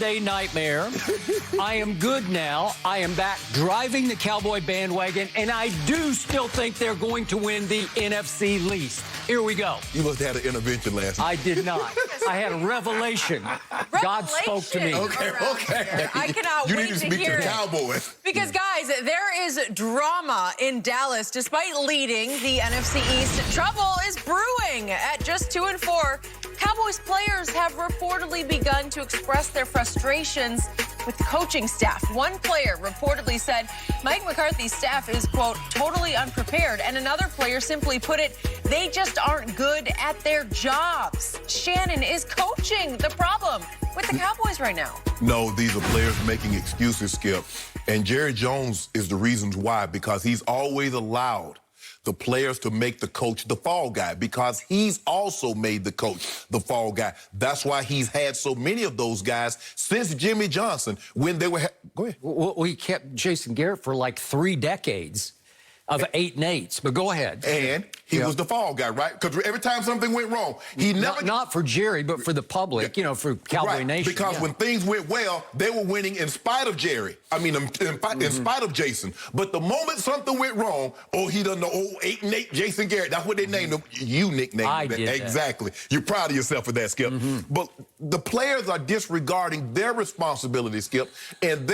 Sunday nightmare. I am good now. I am back driving the Cowboy bandwagon, and I do still think they're going to win the NFC least. Here we go. You must have had an intervention last night. I did not. I had a revelation. God spoke to me. Okay. I cannot you wait need to to speak hear to the it. Cowboys. Because, guys, there is drama in Dallas. Despite leading the NFC East, trouble is brewing. At just 2-4, Cowboys players have reportedly begun to express their frustrations with the coaching staff. One player reportedly said Mike McCarthy's staff is, quote, totally unprepared. And another player simply put it, they just aren't good at their jobs. Shannon, is coaching the problem with the Cowboys right now? No, these are players making excuses, Skip. And Jerry Jones is the reasons why, because he's always allowed the players to make the coach the fall guy, because he's also made the coach the fall guy. That's why he's had so many of those guys since Jimmy Johnson when they were... Go ahead. Well, he kept Jason Garrett for like 3 decades of 8 and 8s, but go ahead. And he was the fall guy, right? Because every time something went wrong, he never... Not for Jerry, but for the public, you know, for Cowboy Nation. Because when things went well, they were winning in spite of Jerry. I mean, in spite of Jason. But the moment something went wrong, oh, he done the old 8 and 8 Jason Garrett. That's what they named him. You nicknamed him that. Did that. Exactly. You're proud of yourself for that, Skip. But the players are disregarding their responsibility, Skip, and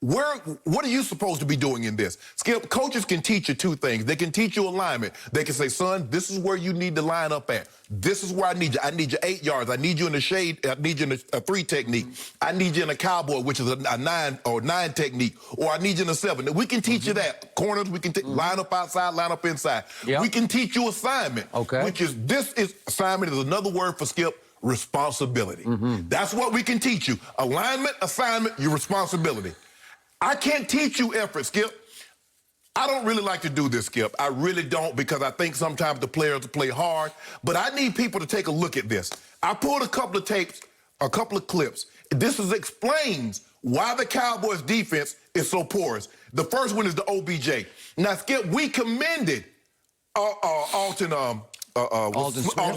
what are you supposed to be doing in this? Skip, coaches can teach you 2 things. They can teach you alignment. They can say, son, this is where you need to line up at. This is where I need you. I need you 8 yards. I need you in the shade. I need you in a 3 technique. I need you in a cowboy, which is a 9 technique. Or I need you in a 7. We can teach you that. Corners, we can line up outside, line up inside. Yep. We can teach you assignment, which is, assignment is another word for, Skip, responsibility. That's what we can teach you. Alignment, assignment, your responsibility. I can't teach you effort, Skip. I don't really like to do this, Skip. I really don't, because I think sometimes the players play hard. But I need people to take a look at this. I pulled a couple of tapes, a couple of clips. This explains why the Cowboys' defense is so porous. The first one is the OBJ. Now, Skip, we commended Alton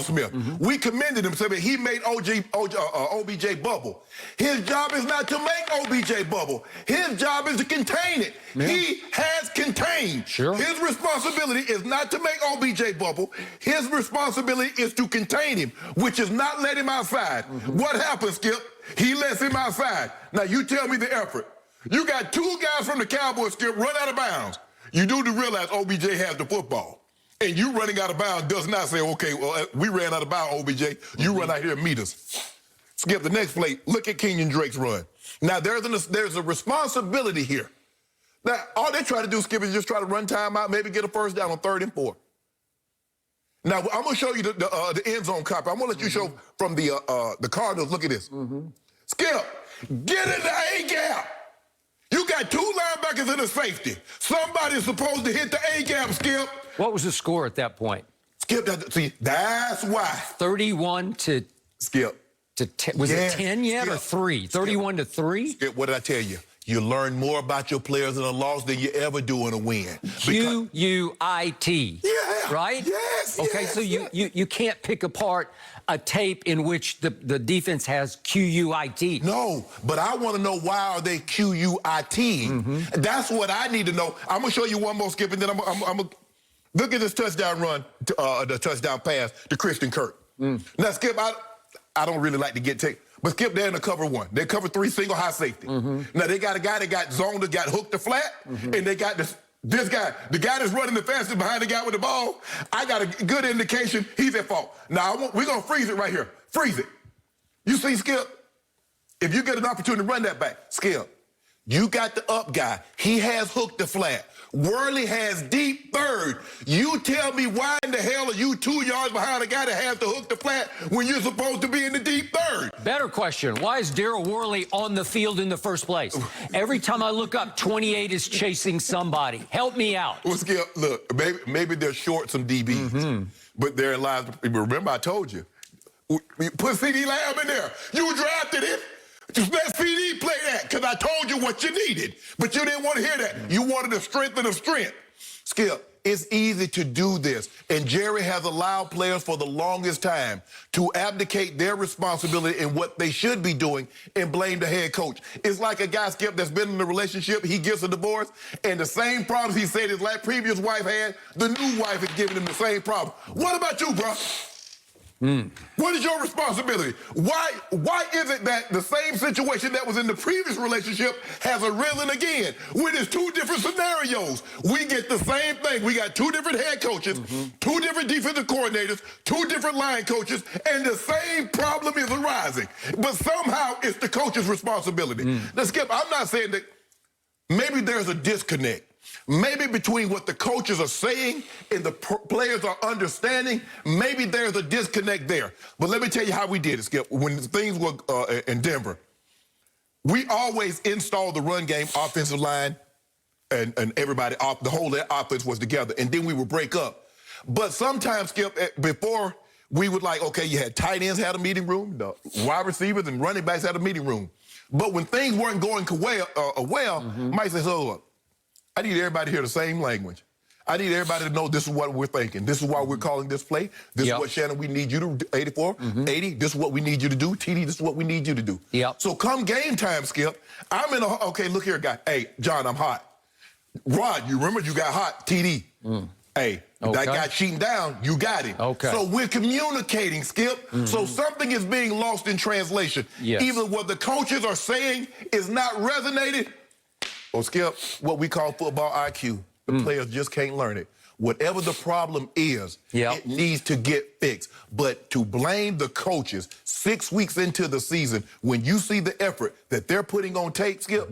Smith. We commended him, saying he made OBJ bubble. His job is not to make OBJ bubble. His job is to contain it. He has contained. His responsibility is not to make OBJ bubble. His responsibility is to contain him, which is not let him outside. What happens, Skip? He lets him outside. Now, you tell me the effort. You got 2 guys from the Cowboys, Skip, run out of bounds. You do realize OBJ has the football. And you running out of bounds does not say, okay, well, we ran out of bounds, OBJ. You run out here and meet us. Skip, the next play, look at Kenyon Drake's run. Now, there's a responsibility here. Now, all they try to do, Skip, is just try to run time out, maybe get a first down on 3rd and 4. Now, I'm going to show you the end zone copy. I'm going to let you show from the Cardinals. Look at this. Skip, get in the A-gap. You got 2 linebackers and a safety. Somebody's supposed to hit the A-gap, Skip. What was the score at that point? Skip, see, that's why. 31 to... Skip. To 10. Was it 10 yet, or 3? 31 to 3? Skip, what did I tell you? You learn more about your players in a loss than you ever do in a win. Q-U-I-T. Yeah. Right? Yes. Okay, so you can't pick apart a tape in which the defense has Q-U-I-T. No, but I want to know, why are they Q-U-I-T? That's what I need to know. I'm going to show you one more, Skip, and then I'm going to look at this touchdown run, the touchdown pass to Christian Kirk. Now, Skip, I don't really like to get tape. But Skip, they're in the cover 1. They cover 3 single high safety. Now, they got a guy that got zoned, that got hooked to flat, and they got this guy, the guy that's running the fastest behind the guy with the ball. I got a good indication he's at fault. Now, we're going to freeze it right here. Freeze it. You see, Skip, if you get an opportunity to run that back, Skip, you got the up guy. He has hooked the flat. Worley has deep 3rd. You tell me, why in the hell are you 2 yards behind a guy that has to hook the flat when you're supposed to be in the deep 3rd? Better question. Why is Darryl Worley on the field in the first place? Every time I look up, 28 is chasing somebody. Help me out. Well, Skip, look, maybe they're short some DBs, but they're in line. Remember, I told you, put CD Lamb in there. You drafted him. Just let CD play that, because I told you what you needed. But you didn't want to hear that. You wanted the strength of the strength. Skip, it's easy to do this. And Jerry has allowed players for the longest time to abdicate their responsibility in what they should be doing and blame the head coach. It's like a guy, Skip, that's been in a relationship, he gets a divorce, and the same problems he said his previous wife had, the new wife is giving him the same problem. What about you, bro? What is your responsibility? Why is it that the same situation that was in the previous relationship has arisen again? When it's two different scenarios, we get the same thing. We got two different head coaches, two different defensive coordinators, two different line coaches, and the same problem is arising. But somehow it's the coach's responsibility. Now, Skip, I'm not saying that maybe there's a disconnect. Maybe between what the coaches are saying and the players are understanding, maybe there's a disconnect there. But let me tell you how we did it, Skip. When things were in Denver, we always installed the run game, offensive line, and everybody, the whole offense was together, and then we would break up. But sometimes, Skip, before we would okay, you had tight ends had a meeting room, the wide receivers and running backs had a meeting room. But when things weren't going well, Mike says, look, I need everybody to hear the same language. I need everybody to know this is what we're thinking. This is why we're calling this play. This is what, Shannon, we need you to do. 84, 80, this is what we need you to do. TD, this is what we need you to do. So come game time, Skip, I'm in okay, look here, guy. Hey, John, I'm hot. Rod, you remember you got hot. TD. Hey, that guy cheating down, you got him. So we're communicating, Skip. So something is being lost in translation. Either what the coaches are saying is not resonating, or Skip, what we call football IQ. The players just can't learn it. Whatever the problem is, it needs to get fixed. But to blame the coaches 6 weeks into the season when you see the effort that they're putting on tape, Skip,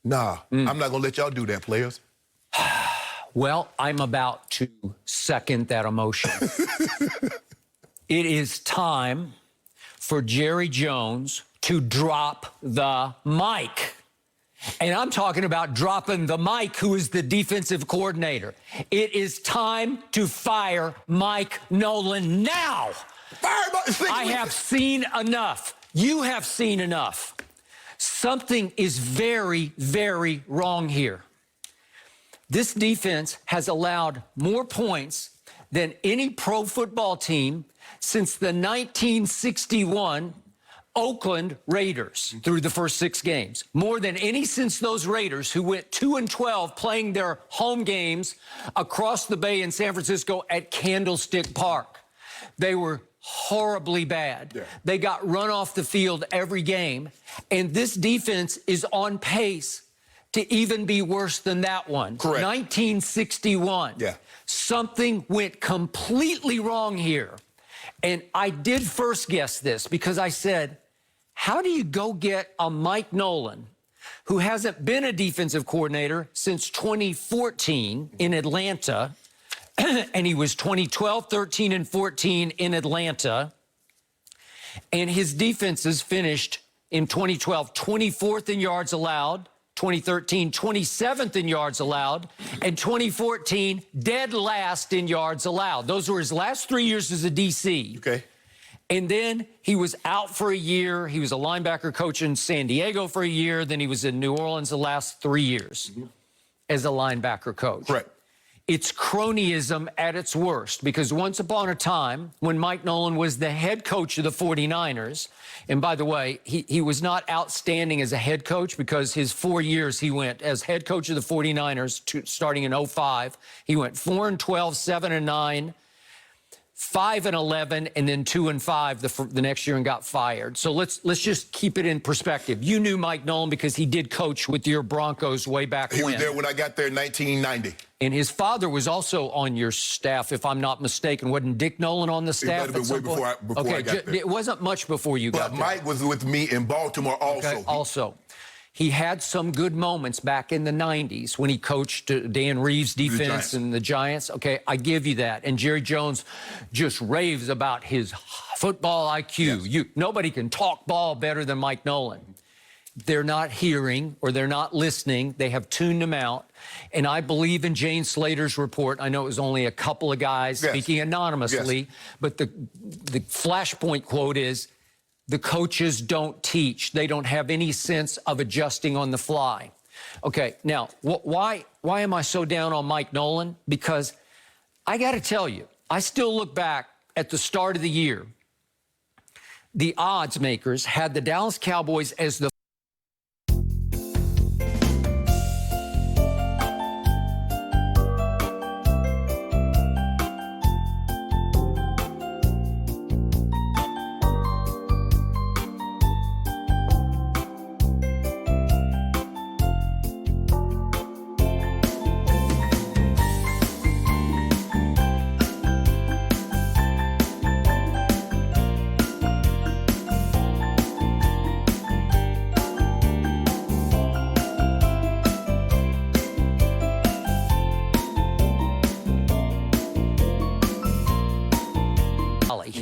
nah, I'm not going to let y'all do that, players. Well, I'm about to second that emotion. It is time for Jerry Jones to drop the mic. And I'm talking about dropping the mic, who is the defensive coordinator. It is time to fire Mike Nolan now. I have seen enough. You have seen enough. Something is very, very wrong here. This defense has allowed more points than any pro football team since the 1961 Oakland Raiders through the first 6 games. More than any since those Raiders, who went 2-12 playing their home games across the bay in San Francisco at Candlestick Park. They were horribly bad. They got run off the field every game. And this defense is on pace to even be worse than that one. 1961. Something went completely wrong here. And I did first guess this because I said, how do you go get a Mike Nolan who hasn't been a defensive coordinator since 2014 in Atlanta, and he was 2012, 13, and 14 in Atlanta, and his defenses finished in 2012 24th in yards allowed, 2013 27th in yards allowed, and 2014 dead last in yards allowed. Those were his last 3 years as a DC. And then he was out for a year. He was a linebacker coach in San Diego for a year. Then he was in New Orleans the last 3 years as a linebacker coach. It's cronyism at its worst, because once upon a time, when Mike Nolan was the head coach of the 49ers, and by the way, he was not outstanding as a head coach, because his 4 years he went as head coach of the 49ers starting in 05. He went 4-12, 7-9, 5-11, and then 2-5 the next year and got fired. So let's just keep it in perspective. You knew Mike Nolan because he did coach with your Broncos way back when. He was there when I got there in 1990. And his father was also on your staff, if I'm not mistaken. Wasn't Dick Nolan on the staff? It might have been way before I got there. It wasn't much before you got there. But Mike was with me in Baltimore also. Also. He had some good moments back in the 90s when he coached Dan Reeves' defense and the Giants. Okay, I give you that. And Jerry Jones just raves about his football IQ. Nobody can talk ball better than Mike Nolan. They're not hearing or they're not listening. They have tuned him out. And I believe in Jane Slater's report. I know it was only a couple of guys speaking anonymously, but the flashpoint quote is, the coaches don't teach. They don't have any sense of adjusting on the fly. Okay, now, why am I so down on Mike Nolan? Because I got to tell you, I still look back at the start of the year. The odds makers had the Dallas Cowboys as the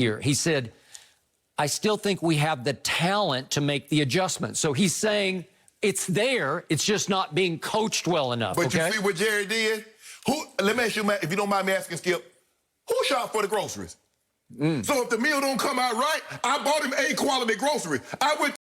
here. He said, I still think we have the talent to make the adjustment. So he's saying it's there, it's just not being coached well enough. But okay? you see what Jerry did? Let me ask you, if you don't mind me asking, Skip, who shop for the groceries? So if the meal don't come out right, I bought him A quality groceries. I went